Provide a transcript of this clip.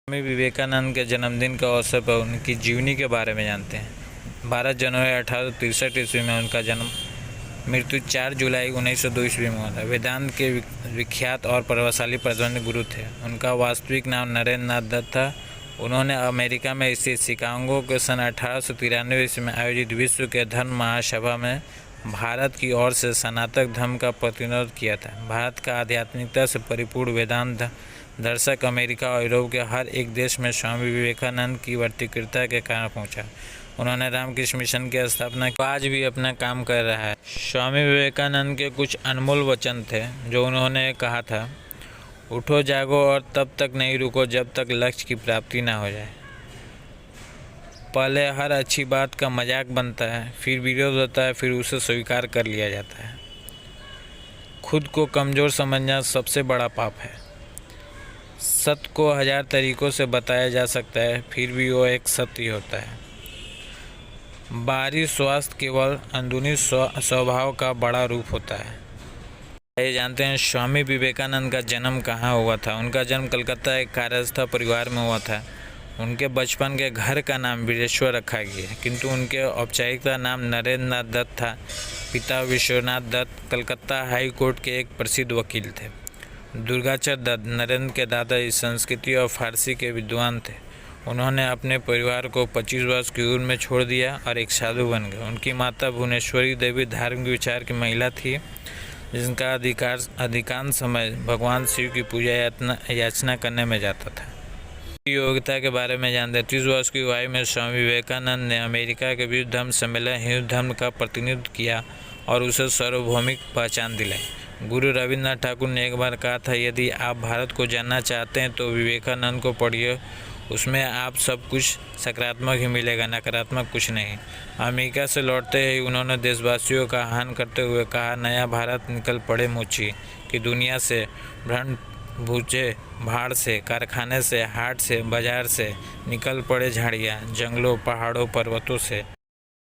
स्वामी विवेकानंद के जन्मदिन के अवसर पर उनकी जीवनी के बारे में जानते हैं। 12 जनवरी 1863 ईस्वी में उनका जन्म, मृत्यु 4 जुलाई 1902 ईस्वी में हुआ था। वेदांत के विख्यात और प्रभावशाली प्रबंधक गुरु थे। उनका वास्तविक नाम नरेंद्र नाथ दत्त था। उन्होंने अमेरिका में स्थित शिकागो के सन 1893 ईस्वी में आयोजित विश्व के धर्म महासभा में भारत की ओर से सनातन धर्म का प्रतिनिधित्व किया था। भारत का आध्यात्मिकता से परिपूर्ण वेदांत दर्शक अमेरिका और यूरोप के हर एक देश में स्वामी विवेकानंद की वर्तिकृता के कारण पहुंचा। उन्होंने रामकृष्ण मिशन की स्थापना की, आज भी अपना काम कर रहा है। स्वामी विवेकानंद के कुछ अनमोल वचन थे जो उन्होंने कहा था, उठो जागो और तब तक नहीं रुको जब तक लक्ष्य की प्राप्ति ना हो जाए। पहले हर अच्छी बात का मजाक बनता है, फिर विरोध होता है, फिर उसे स्वीकार कर लिया जाता है। खुद को कमज़ोर समझना सबसे बड़ा पाप है। सत्य को 1000 तरीक़ों से बताया जा सकता है, फिर भी वो एक सत्य ही होता है। बाहरी स्वास्थ्य केवल अंदरूनी स्वभाव का बड़ा रूप होता है। ये जानते हैं स्वामी विवेकानंद का जन्म कहाँ हुआ था। उनका जन्म कलकत्ता एक कार्यस्थ परिवार में हुआ था। उनके बचपन के घर का नाम वीरेश्वर रखा गया, किंतु उनके औपचारिक नाम नरेंद्र नाथ दत्त था। पिता विश्वनाथ दत्त कलकत्ता हाई कोर्ट के एक प्रसिद्ध वकील थे। दुर्गाचर दत्त नरेंद्र के दादाजी संस्कृत और फारसी के विद्वान थे। उन्होंने अपने परिवार को 25 वर्ष की उम्र में छोड़ दिया और एक साधु बन गए। उनकी माता भुवनेश्वरी देवी धार्मिक विचार की महिला थी, जिनका अधिकांश समय भगवान शिव की पूजा याचना करने में जाता था। योग्यता के बारे में जानते हैं। 30 वर्ष की आयु में स्वामी विवेकानंद ने अमेरिका के विश्व धर्म सम्मेलन हिंदू धर्म का प्रतिनिधित्व किया और उसे सार्वभौमिक पहचान दिलाई। गुरु रविन्द्रनाथ ठाकुर ने एक बार कहा था, यदि आप भारत को जानना चाहते हैं तो विवेकानंद को पढ़िए, उसमें आप सब कुछ सकारात्मक ही मिलेगा, नकारात्मक कुछ नहीं। अमेरिका से लौटते ही उन्होंने देशवासियों का आह्वान करते हुए कहा, नया भारत निकल पड़े मोची कि दुनिया से भ्रम भूजे भाड़ से, कारखाने से, हाट से, बाजार से निकल पड़े झाड़ियाँ, जंगलों, पहाड़ों, पर्वतों से।